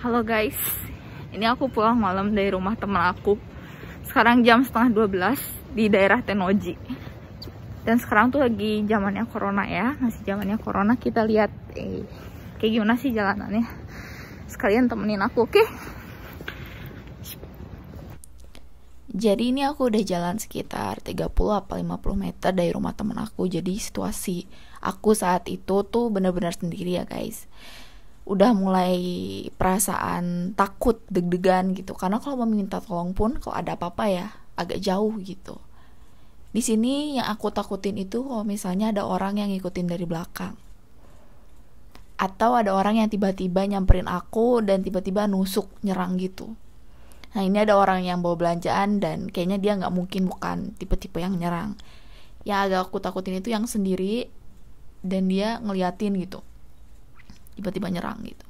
Halo guys, ini aku pulang malam dari rumah teman aku. Sekarang jam setengah 12 di daerah Tenoji. Dan sekarang tuh lagi zamannya corona ya, masih zamannya corona. Kita lihat kayak gimana sih jalanannya. Sekalian temenin aku, oke? Jadi ini aku udah jalan sekitar 30 apa 50 meter dari rumah temen aku. Jadi situasi aku saat itu tuh bener-bener sendiri ya guys. Udah mulai perasaan takut, deg-degan gitu. Karena kalau mau minta tolong pun kalau ada apa-apa ya agak jauh gitu. Di sini yang aku takutin itu kalau misalnya ada orang yang ngikutin dari belakang. Atau ada orang yang tiba-tiba nyamperin aku dan tiba-tiba nusuk, nyerang gitu. Nah ini ada orang yang bawa belanjaan dan kayaknya dia gak mungkin bukan tipe-tipe yang nyerang. Yang agak aku takutin itu yang sendiri dan dia ngeliatin gitu, tiba-tiba nyerang gitu.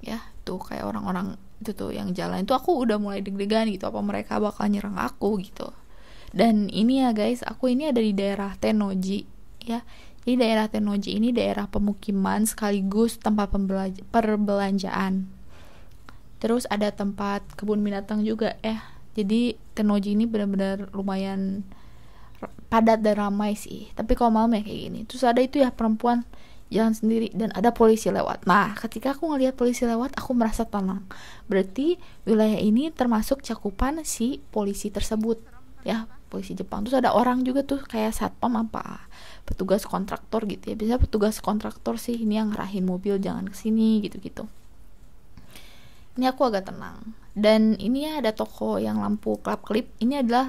Ya tuh kayak orang-orang itu tuh yang jalan itu aku udah mulai deg-degan gitu, apa mereka bakal nyerang aku gitu. Dan ini ya guys, aku ini ada di daerah Tenoji ya. Jadi daerah Tenoji ini daerah pemukiman sekaligus tempat perbelanjaan. Terus ada tempat kebun binatang juga ya. Jadi Tenoji ini benar-benar lumayan padat dan ramai sih. Tapi kalau malam ya kayak gini. Terus ada itu ya perempuan jalan sendiri dan ada polisi lewat. Nah, ketika aku ngelihat polisi lewat, aku merasa tenang. Berarti wilayah ini termasuk cakupan si polisi tersebut. Ya, polisi Jepang. Terus ada orang juga tuh kayak satpam apa petugas kontraktor gitu ya. Biasanya petugas kontraktor sih ini yang ngarahin mobil jangan kesini gitu-gitu. Ini aku agak tenang. Dan ini ya ada toko yang lampu kelap-kelip. Ini adalah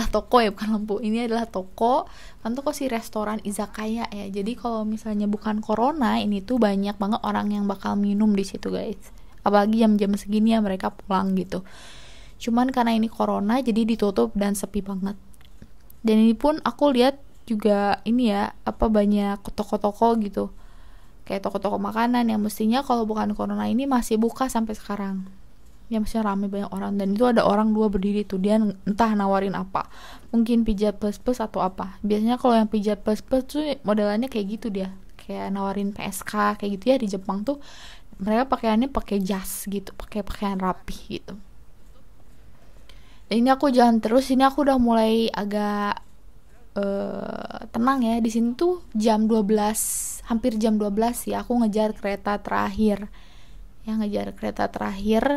toko ya, bukan lampu. Ini adalah toko, kan toko sih restoran izakaya ya. Jadi kalau misalnya bukan corona, ini tuh banyak banget orang yang bakal minum di situ guys. Apalagi jam-jam segini ya mereka pulang gitu. Cuman karena ini corona jadi ditutup dan sepi banget. Dan ini pun aku lihat juga ini ya, banyak toko-toko gitu. Kayak toko-toko makanan yang mestinya kalau bukan corona ini masih buka sampai sekarang. Ya mestinya ramai banyak orang. Dan itu ada orang dua berdiri tuh, dia entah nawarin apa, mungkin pijat plus atau apa. Biasanya kalau yang pijat plus tuh modelannya kayak gitu dia, kayak nawarin PSK kayak gitu ya. Di Jepang tuh mereka pakaiannya pakai jas gitu, pakai pakaian rapi gitu. Dan ini aku jalan terus, ini aku udah mulai agak tenang ya. Di sini tuh jam 12, hampir jam 12 ya, aku ngejar kereta terakhir.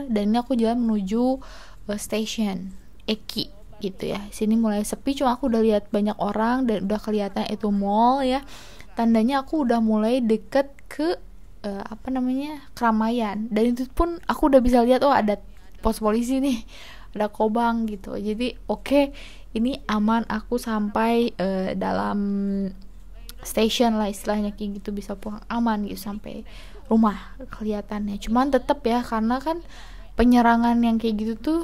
Dan ini aku jalan menuju station Eki gitu ya. Sini mulai sepi, cuma aku udah lihat banyak orang dan udah kelihatan itu mall ya. Tandanya aku udah mulai deket ke keramaian. Dan itu pun aku udah bisa lihat ada pos polisi nih, ada kobang gitu. Jadi oke, ini aman, aku sampai dalam station lah istilahnya kayak gitu, bisa pulang aman gitu sampai rumah kelihatannya. Cuman tetap ya, karena kan penyerangan yang kayak gitu tuh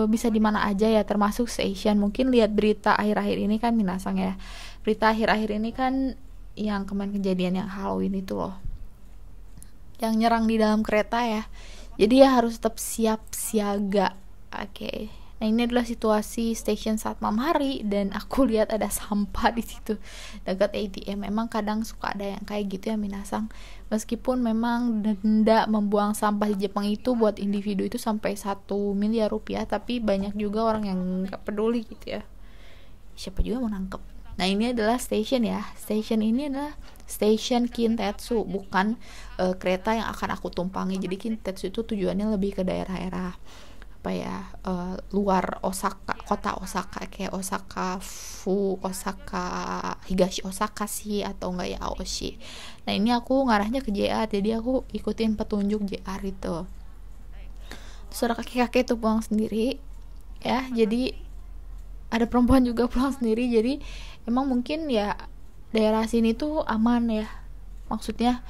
bisa di mana aja ya, termasuk station. Mungkin lihat berita akhir-akhir ini kan minasang ya, berita akhir-akhir ini kan yang kemarin kejadian yang Halloween itu loh, yang nyerang di dalam kereta ya. Jadi ya harus tetap siap siaga. Oke. Nah ini adalah situasi stasiun saat malam hari dan aku lihat ada sampah di situ dekat ATM. Memang kadang suka ada yang kayak gitu ya minasang. Meskipun memang denda membuang sampah di Jepang itu buat individu itu sampai 1 miliar rupiah, tapi banyak juga orang yang nggak peduli gitu ya. Siapa juga mau nangkep. Nah ini adalah stasiun ya. Stasiun ini adalah stasiun Kintetsu, bukan kereta yang akan aku tumpangi. Jadi Kintetsu itu tujuannya lebih ke daerah-daerah luar Osaka, kota Osaka, kayak Osaka, Higashi Osaka sih, atau enggak ya Aoshi. Nah ini aku ngarahnya ke JR, jadi aku ikutin petunjuk JR itu. Terus ada kakek-kakek tuh pulang sendiri ya, jadi ada perempuan juga pulang sendiri. Jadi emang mungkin ya daerah sini tuh aman ya, maksudnya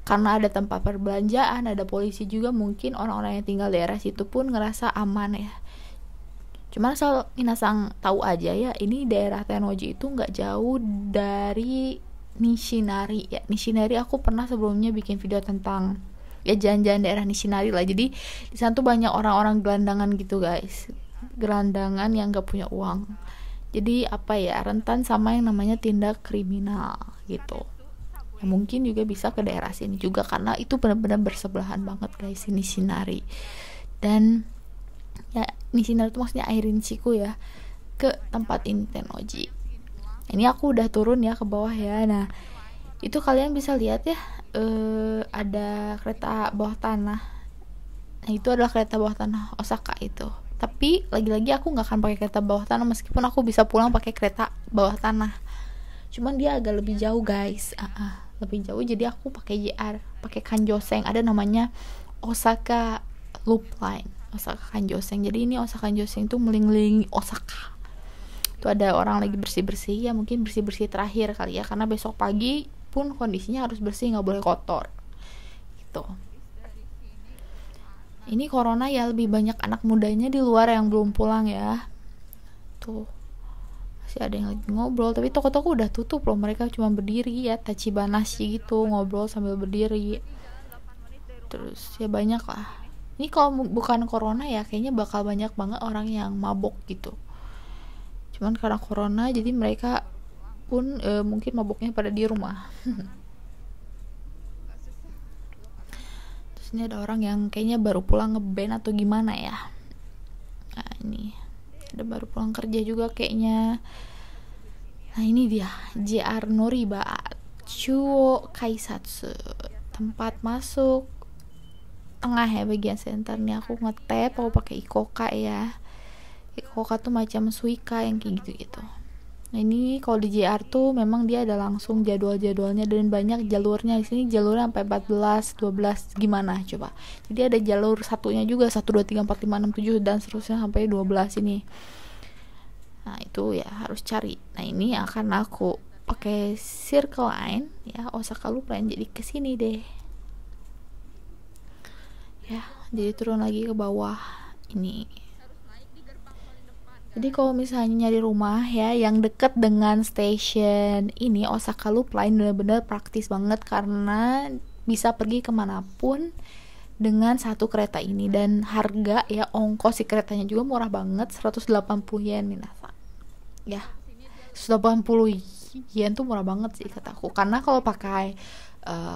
karena ada tempat perbelanjaan, ada polisi juga, mungkin orang-orang yang tinggal daerah situ pun ngerasa aman ya. Cuman asal minasang tahu aja ya, ini daerah Tenoji itu nggak jauh dari Nishinari ya. Nishinari aku pernah sebelumnya bikin video tentang ya jalan-jalan daerah Nishinari lah. Jadi di sana tuh banyak orang-orang gelandangan gitu guys, gelandangan yang nggak punya uang. Jadi rentan sama yang namanya tindak kriminal gitu. mungkin juga bisa ke daerah sini juga karena itu benar-benar bersebelahan banget guys, ini Shinari. Dan ya Nishinari itu maksudnya airin Chiku ya, ke tempat ini Tennoji. Ini aku udah turun ya ke bawah ya. Nah itu kalian bisa lihat ya, ada kereta bawah tanah. Nah itu adalah kereta bawah tanah Osaka itu. Tapi lagi-lagi aku nggak akan pakai kereta bawah tanah meskipun aku bisa pulang pakai kereta bawah tanah. Cuman dia agak lebih jauh guys, lebih jauh, jadi aku pakai JR, pakai Kanjoseng, ada namanya Osaka Loop Line, Osaka Kanjoseng. Jadi ini Osaka Kanjoseng itu melinglingi Osaka. Itu ada orang lagi bersih-bersih ya, mungkin bersih-bersih terakhir kali ya, karena besok pagi pun kondisinya harus bersih, nggak boleh kotor gitu. Ini corona ya, lebih banyak anak mudanya di luar yang belum pulang ya. Tuh masih ada yang lagi ngobrol, tapi toko-toko udah tutup loh, mereka cuma berdiri ya, tachibanashi gitu, ngobrol sambil berdiri. Terus ya banyak lah. Ini kalau bukan corona ya kayaknya bakal banyak banget orang yang mabok gitu. Cuman karena corona jadi mereka pun mungkin maboknya pada di rumah. Terus ini ada orang yang kayaknya baru pulang ngeband atau gimana ya. Nah ini ada baru pulang kerja juga kayaknya. Nah ini dia JR Noriba Chuo Kaisatsu, tempat masuk tengah ya, bagian senternya. Aku ngetap, aku pakai Ikoka ya. Ikoka tuh macam Suica yang kayak gitu-gitu. Nah ini kalau di JR tuh memang dia ada langsung jadwal-jadwalnya dan banyak jalurnya. Di sini jalurnya sampai 14, 12 gimana coba. Jadi ada jalur satunya juga 1 2 3 4 5 6 7 dan seterusnya sampai 12 ini. Nah itu ya harus cari. Nah ini akan aku pakai Circle Line ya, Osaka Loop Line, jadi kesini deh ya, jadi turun lagi ke bawah ini. Jadi kalau misalnya nyari rumah ya yang deket dengan stasiun ini Osaka Loop Line, bener-bener praktis banget karena bisa pergi kemanapun dengan satu kereta ini. Dan harga ya, ongkos si keretanya juga murah banget, 180 yen minasa ya, 180 yen tuh murah banget sih kataku. Karena kalau pakai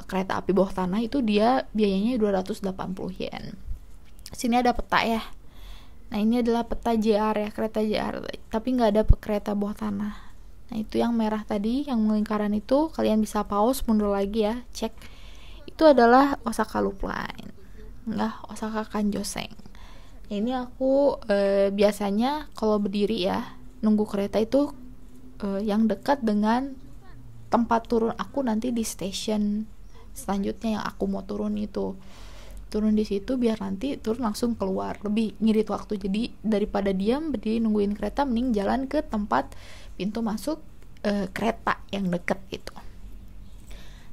kereta api bawah tanah itu dia biayanya 280 yen. Sini ada peta ya. Nah ini adalah peta JR ya, kereta JR, tapi nggak ada kereta bawah tanah. Nah itu yang merah tadi, yang lingkaran itu kalian bisa pause mundur lagi ya, cek. Itu adalah Osaka Loop Line, nggak Osaka Kanjoseng. Nah, ini aku biasanya kalau berdiri ya nunggu kereta itu yang dekat dengan tempat turun aku nanti di stasiun selanjutnya yang aku mau turun itu. Turun di situ biar nanti turun langsung keluar, lebih ngirit waktu. Jadi daripada diam berdiri nungguin kereta, mending jalan ke tempat pintu masuk kereta yang deket gitu.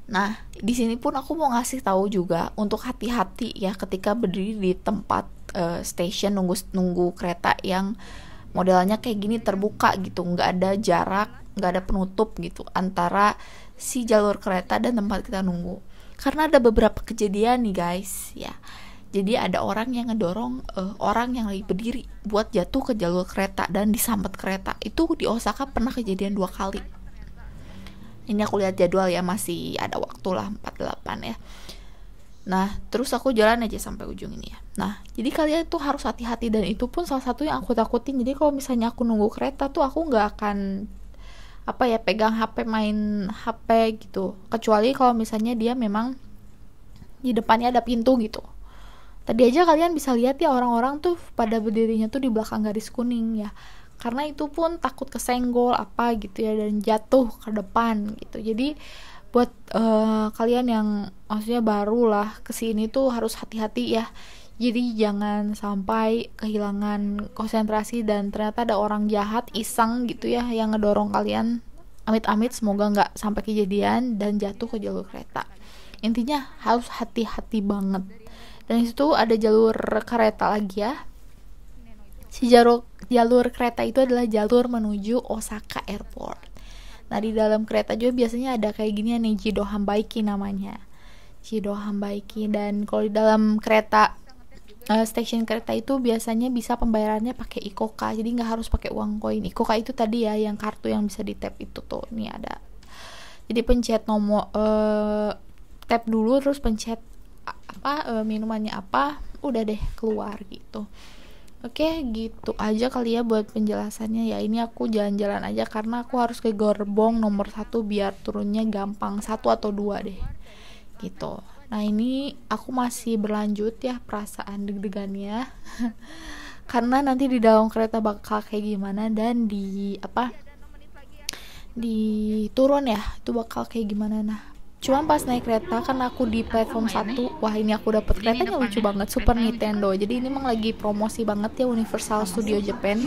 Nah di sini pun aku mau ngasih tahu juga untuk hati-hati ya ketika berdiri di tempat stasiun nunggu kereta yang modelnya kayak gini terbuka gitu, nggak ada jarak, nggak ada penutup gitu antara si jalur kereta dan tempat kita nunggu. Karena ada beberapa kejadian nih guys ya. Jadi ada orang yang ngedorong orang yang lagi berdiri buat jatuh ke jalur kereta dan disambet kereta. Itu di Osaka pernah kejadian 2 kali. Ini aku lihat jadwal ya, masih ada waktu lah 48 ya. Nah terus aku jalan aja sampai ujung ini ya. Nah jadi kalian tuh harus hati-hati, dan itu pun salah satu yang aku takutin. Jadi kalau misalnya aku nunggu kereta tuh aku nggak akan pegang HP, main HP gitu, kecuali kalau misalnya dia memang di depannya ada pintu gitu. Tadi aja kalian bisa lihat ya, orang-orang tuh pada berdirinya tuh di belakang garis kuning ya, karena itu pun takut kesenggol apa gitu ya dan jatuh ke depan gitu. Jadi buat kalian yang maksudnya baru lah kesini tuh harus hati-hati ya. Jadi jangan sampai kehilangan konsentrasi dan ternyata ada orang jahat iseng gitu ya yang ngedorong kalian. Amit-amit semoga nggak sampai kejadian dan jatuh ke jalur kereta. Intinya harus hati-hati banget. Dan itu ada jalur kereta lagi ya. Si jalur kereta itu adalah jalur menuju Osaka Airport. Nah di dalam kereta juga biasanya ada kayak gini nih, Jido Hambaiki namanya, Jido Hambaiki. Dan kalau di dalam kereta stasiun kereta itu biasanya bisa pembayarannya pakai Ikoka, jadi nggak harus pakai uang koin. Ikoka itu tadi ya yang kartu yang bisa di tap itu tuh, ini ada. Jadi pencet nomor tap dulu, terus pencet minumannya apa, udah deh keluar gitu. Oke, gitu aja kali ya buat penjelasannya ya. Ini aku jalan-jalan aja karena aku harus ke gerbong nomor 1 biar turunnya gampang, 1 atau 2 deh gitu. Nah ini aku masih berlanjut ya perasaan deg-degannya karena nanti di dalam kereta bakal kayak gimana, dan di turun ya itu bakal kayak gimana. Nah cuman pas naik kereta kan aku di platform 1, wah ini aku dapet keretanya lucu banget, Super Nintendo. Jadi ini emang lagi promosi banget ya Universal Studio Japan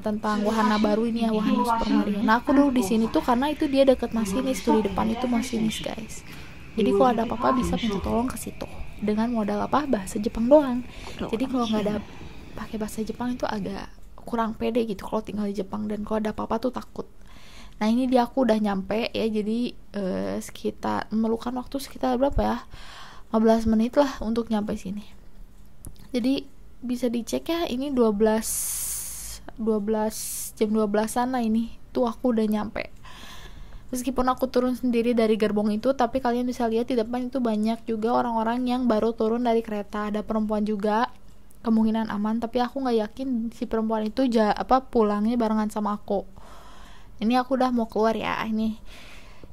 tentang wahana baru ini ya, wahana Super Mario. Nah aku dulu di sini tuh karena itu dia deket masinis tuh, di depan itu masinis guys. Jadi kalau ada apa-apa bisa minta tolong ke situ dengan modal bahasa Jepang doang. Jadi kalau nggak ada pakai bahasa Jepang itu agak kurang pede gitu kalau tinggal di Jepang, dan kalau ada apa-apa tuh takut. Nah ini dia aku udah nyampe ya, jadi sekitar memerlukan waktu sekitar berapa ya, 15 menit lah untuk nyampe sini. Jadi bisa dicek ya, ini 12 jam 12-an lah ini tuh aku udah nyampe. Meskipun aku turun sendiri dari gerbong itu, tapi kalian bisa lihat di depan itu banyak juga orang-orang yang baru turun dari kereta. Ada perempuan juga, kemungkinan aman, tapi aku nggak yakin si perempuan itu pulangnya barengan sama aku. Ini aku udah mau keluar ya. Ini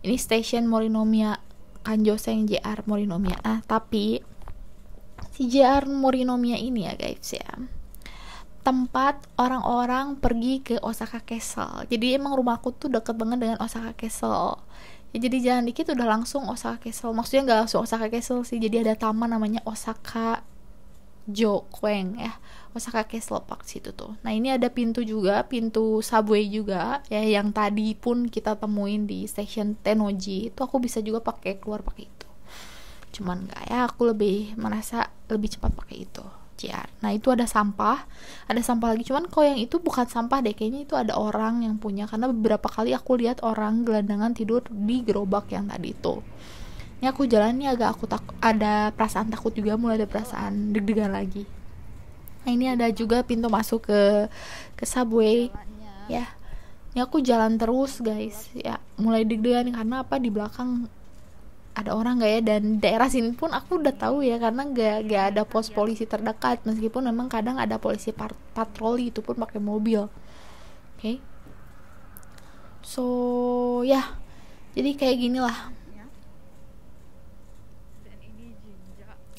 stasiun Morinomiya Kanjoseng JR Morinomiya. Tapi si JR Morinomiya ini ya guys ya, tempat orang-orang pergi ke Osaka Castle. Jadi emang rumahku tuh deket banget dengan Osaka Castle ya, jadi jalan dikit udah langsung Osaka Castle. Maksudnya gak langsung Osaka Castle sih, jadi ada taman namanya Osaka Jokweng ya, Osaka Castle Park situ tuh. Nah ini ada pintu juga, pintu subway juga ya, yang tadi pun kita temuin di stasiun Tennoji itu. Aku bisa juga keluar pakai itu, cuman gak ya, aku merasa lebih cepat pakai itu JR. Nah itu ada sampah lagi, cuman kalau yang itu bukan sampah deh, kayaknya itu ada orang yang punya, karena beberapa kali aku lihat orang gelandangan tidur di gerobak yang tadi itu. Ini aku jalannya aku ada perasaan takut juga, mulai ada perasaan deg-degan lagi. Nah ini ada juga pintu masuk ke subway ya. Ini aku jalan terus guys ya, mulai deg-degan karena di belakang ada orang gak ya, dan daerah sini pun aku udah tahu ya karena gak ada pos polisi terdekat, meskipun memang kadang ada polisi patroli, itu pun pakai mobil. Oke. So ya, jadi kayak gini lah.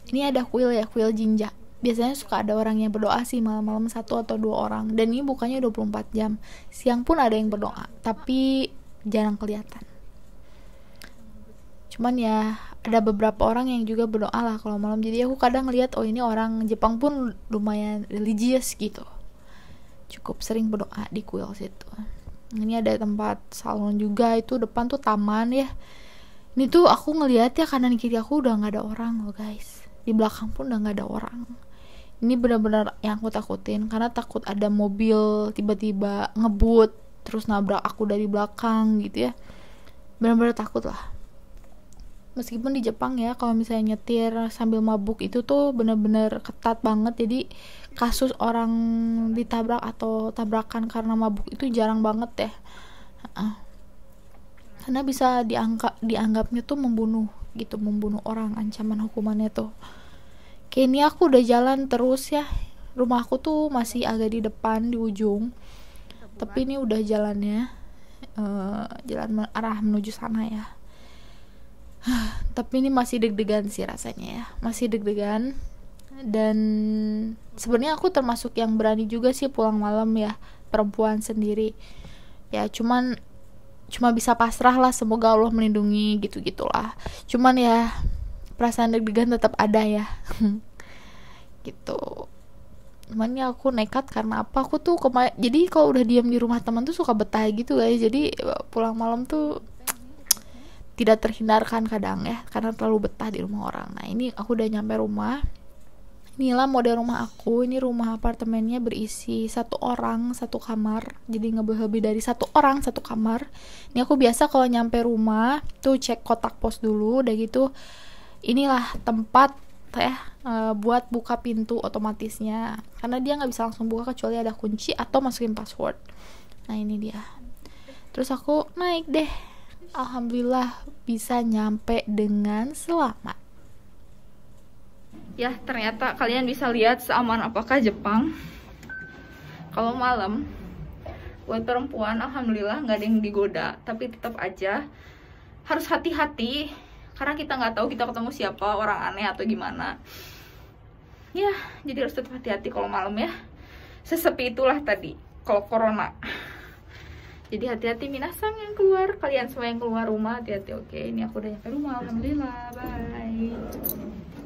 Ini ada kuil jinja. Biasanya suka ada orang yang berdoa sih malam-malam, 1 atau 2 orang, dan ini bukannya 24 jam. Siang pun ada yang berdoa, tapi jarang kelihatan. Cuman ya ada beberapa orang yang juga berdoa lah kalau malam. Jadi aku kadang lihat, oh ini orang Jepang pun lumayan religius gitu, cukup sering berdoa di kuil situ. Ini ada tempat salon juga, itu depan tuh taman ya. Ini tuh aku ngelihat ya, kanan kiri aku udah nggak ada orang loh guys, di belakang pun udah nggak ada orang. Ini benar-benar yang aku takutin, karena takut ada mobil tiba-tiba ngebut terus nabrak aku dari belakang gitu ya. Benar-benar takut lah. Meskipun di Jepang ya, kalau misalnya nyetir sambil mabuk itu tuh bener-bener ketat banget, jadi kasus orang ditabrak atau tabrakan karena mabuk itu jarang banget ya. Karena bisa dianggapnya tuh membunuh gitu, membunuh orang, ancaman hukumannya tuh. Kayak ini aku udah jalan terus ya, rumahku tuh masih agak di depan, di ujung, tapi ini udah jalannya jalan arah menuju sana ya. Tapi ini masih deg-degan sih rasanya ya, masih deg-degan. Dan sebenarnya aku termasuk yang berani juga sih pulang malam ya, perempuan sendiri ya. Cuma bisa pasrah lah, semoga Allah melindungi gitu-gitulah. Cuman ya perasaan deg-degan tetap ada ya. Gitu. Cuman ya aku nekat karena aku tuh jadi kalau udah diam di rumah teman tuh suka betah gitu guys. Jadi pulang malam tuh tidak terhindarkan kadang ya, karena terlalu betah di rumah orang. Nah ini aku udah nyampe rumah. Inilah model rumah aku. Ini rumah apartemennya berisi 1 orang 1 kamar, jadi nggak boleh lebih dari 1 orang 1 kamar. Ini aku biasa kalau nyampe rumah tuh cek kotak pos dulu, udah gitu inilah tempat ya buat buka pintu otomatisnya, karena dia nggak bisa langsung buka kecuali ada kunci atau masukin password. Nah ini dia. Terus aku naik deh Alhamdulillah bisa nyampe dengan selamat. Ya, ternyata kalian bisa lihat seaman apakah Jepang. Kalau malam, buat perempuan alhamdulillah nggak ada yang digoda, tapi tetap aja harus hati-hati karena kita nggak tahu kita ketemu siapa, orang aneh atau gimana. Ya, jadi harus tetap hati-hati kalau malam ya. Sesepi itulah tadi kalau corona. Jadi hati-hati minasang yang keluar, kalian semua yang keluar rumah hati-hati. Oke, ini aku udah nyampe rumah, alhamdulillah, bye.